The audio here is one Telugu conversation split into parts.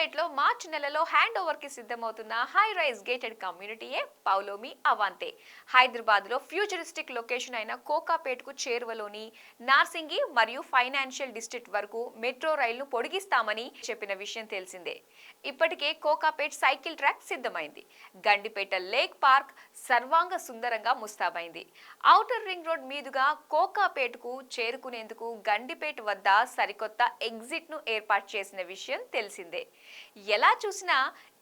కోకాపేట్లో మార్చి నెలలో హ్యాండ్ ఓవర్ కి సిద్ధమవుతున్న హై రైజ్ గేటెడ్ కమ్యూనిటీయే పౌలోమి అవాంతే. హైదరాబాద్ లో ఫ్యూచరిస్టిక్ లొకేషన్ అయిన కోకాపేట్కు చేరువలోని నార్సింగి మరియు ఫైనాన్షియల్ డిస్ట్రిక్ట్ వరకు మెట్రో రైలును పొడిగిస్తామని చెప్పిన విషయం తెలిసిందే. ఇప్పటికే కోకాపేట్ సైకిల్ ట్రాక్ సిద్ధమైంది. గండిపేట లేక్ పార్క్ సర్వాంగ సుందరంగా ముస్తాబైంది. ఔటర్ రింగ్ రోడ్ మీదుగా కోకాపేట్కు చేరుకునేందుకు గండిపేట వద్ద సరికొత్త ఎగ్జిట్ ను ఏర్పాటు చేసిన విషయం తెలిసిందే. ఎలా చూసినా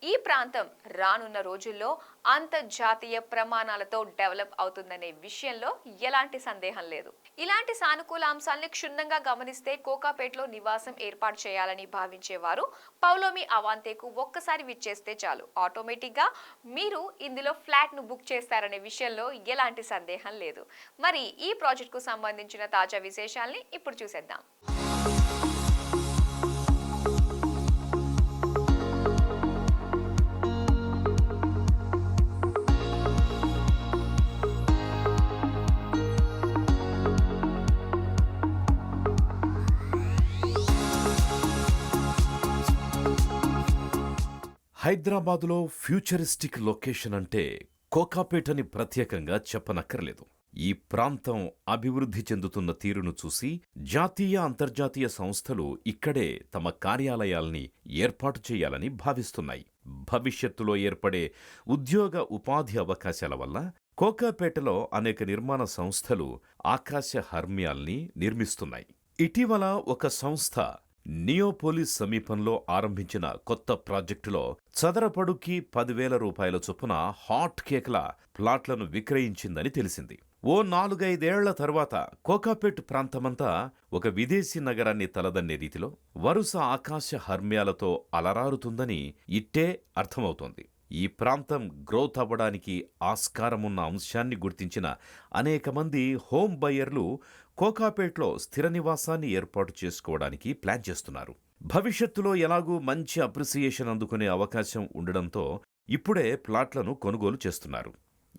ఈ ప్రాంతం రానున్న రోజుల్లో అంతర్జాతీయ ప్రమాణాలతో డెవలప్ అవుతుందనే విషయంలో ఎలాంటి సందేహం లేదు. ఇలాంటి సానుకూల అంశాలని క్షుణ్ణంగా గమనిస్తే కోకాపేట్లో నివాసం ఏర్పాటు చేయాలని భావించేవారు పౌలోమి అవాంతేకు ఒక్కసారి విచ్చేస్తే చాలు, ఆటోమేటిక్ గా మీరు ఇందులో ఫ్లాట్ ను బుక్ చేస్తారనే విషయంలో ఎలాంటి సందేహం లేదు. మరి ఈ ప్రాజెక్ట్ కు సంబంధించిన తాజా విశేషాల్ని ఇప్పుడు చూసేద్దాం. హైదరాబాదులో ఫ్యూచరిస్టిక్ లొకేషన్ అంటే కోకాపేట్ అని ప్రత్యేకంగా చెప్పనక్కర్లేదు. ఈ ప్రాంతం అభివృద్ధి చెందుతున్న తీరును చూసి జాతీయ అంతర్జాతీయ సంస్థలు ఇక్కడే తమ కార్యాలయాల్ని ఏర్పాటు చేయాలని భావిస్తున్నాయి. భవిష్యత్తులో ఏర్పడే ఉద్యోగ ఉపాధి అవకాశాల వల్ల కోకాపేటలో అనేక నిర్మాణ సంస్థలు ఆకాశ హర్మ్యాల్ని నిర్మిస్తున్నాయి. ఇటీవల ఒక సంస్థ నియోపోలిస్ సమీపంలో ఆరంభించిన కొత్త ప్రాజెక్టులో చదరపడుకి 10,000 రూపాయల చొప్పున హాట్ కేక్ల ప్లాట్లను విక్రయించిందని తెలిసింది. ఓ 4-5 ఏళ్ల తర్వాత కోకాపేట్ ప్రాంతమంతా ఒక విదేశీ నగరాన్ని తలదన్నే రీతిలో వరుస ఆకాశ హర్మ్యాలతో అలరారుతుందని ఇట్టే అర్థమవుతోంది. ఈ ప్రాంతం గ్రోత్ అవ్వడానికి ఆస్కారమున్న అంశాన్ని గుర్తించిన అనేక మంది హోమ్ బయ్యర్లు కోకాపేట్లో స్థిర నివాసాన్ని ఏర్పాటు చేసుకోవడానికి ప్లాన్ చేస్తున్నారు. భవిష్యత్తులో ఎలాగూ మంచి అప్రిసియేషన్ అందుకునే అవకాశం ఉండడంతో ఇప్పుడే ప్లాట్లను కొనుగోలు చేస్తున్నారు.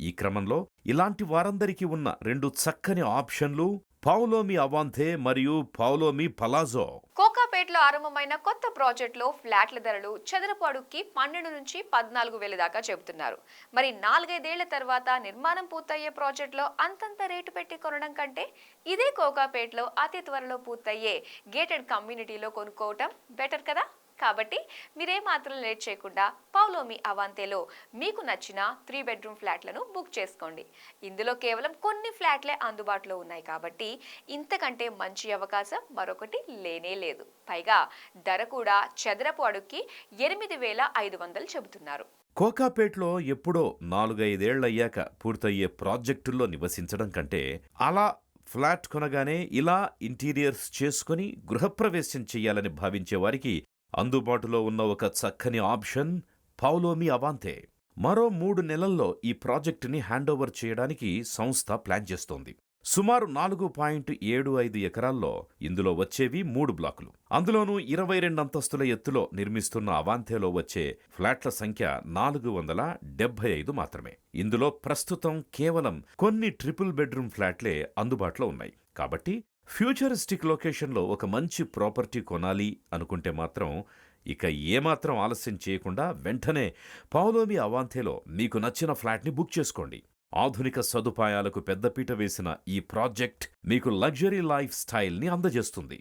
ఈ క్రమంలో ఇలాంటి వారందరికీ ఉన్న 2 చక్కని ఆప్షన్లు పౌలోమి అవాంతే మరియు పౌలోమి పలాజో. కోకాపేట్లో ఆరంభమైన కొత్త ప్రాజెక్టులో ఫ్లాట్ల ధరలు చదరపు అడుగుకి 12 నుంచి 14,000 దాకా చెబుతున్నారు. మరి 4-5 ఏళ్ల తర్వాత నిర్మాణం పూర్తయ్యే ప్రాజెక్టులో అంతంత రేటు పెట్టి కొనడం కంటే ఇదే కోకాపేట్లో అతి త్వరలో పూర్తయ్యే గేటెడ్ కమ్యూనిటీలో కొనుక్కోవటం బెటర్ కదా. కాబట్టి మీరే మాత్రం లేట్ చేయకుండా పౌలోమి అవాంతేలో మీకు నచ్చిన 3 బెడ్రూమ్ ఫ్లాట్లను బుక్ చేసుకోండి. ఇందులో కేవలం కొన్ని ఫ్లాట్లే అందుబాటులో ఉన్నాయి కాబట్టి ఇంతకంటే మంచి అవకాశం మరొకటి లేనే లేదు. పైగా ధర కూడా చదరపు అడుగుకి 8,500 చెబుతున్నారు. కోకాపేట్లో ఎప్పుడో 4-5 ఏళ్లయ్యాక పూర్తయ్యే ప్రాజెక్టుల్లో నివసించడం కంటే అలా ఫ్లాట్ కొనగానే ఇలా ఇంటీరియర్స్ చేసుకుని గృహప్రవేశం చెయ్యాలని భావించే వారికి అందుబాటులో ఉన్న ఒక చక్కని ఆప్షన్ పౌలోమి అవాంతే. మరో 3 నెలల్లో ఈ ప్రాజెక్టుని హ్యాండోవర్ చేయడానికి సంస్థ ప్లాన్ చేస్తోంది. సుమారు 4.75 ఎకరాల్లో ఇందులో వచ్చేవి 3 బ్లాకులు. అందులోనూ 22 అంతస్తుల ఎత్తులో నిర్మిస్తున్న అవాంతేలో వచ్చే ఫ్లాట్ల సంఖ్య 475 మాత్రమే. ఇందులో ప్రస్తుతం కేవలం కొన్ని ట్రిపుల్ బెడ్రూమ్ ఫ్లాట్లే అందుబాటులో ఉన్నాయి. కాబట్టి ఫ్యూచరిస్టిక్ లొకేషన్లో ఒక మంచి ప్రాపర్టీ కొనాలి అనుకుంటే మాత్రం ఇక ఏమాత్రం ఆలస్యం చేయకుండా వెంటనే పౌలోమి అవాంతేలో మీకు నచ్చిన ఫ్లాట్ని బుక్ చేసుకోండి. ఆధునిక సదుపాయాలకు పెద్దపీట వేసిన ఈ ప్రాజెక్ట్ మీకు లగ్జరీ లైఫ్ స్టైల్ని అందజేస్తుంది.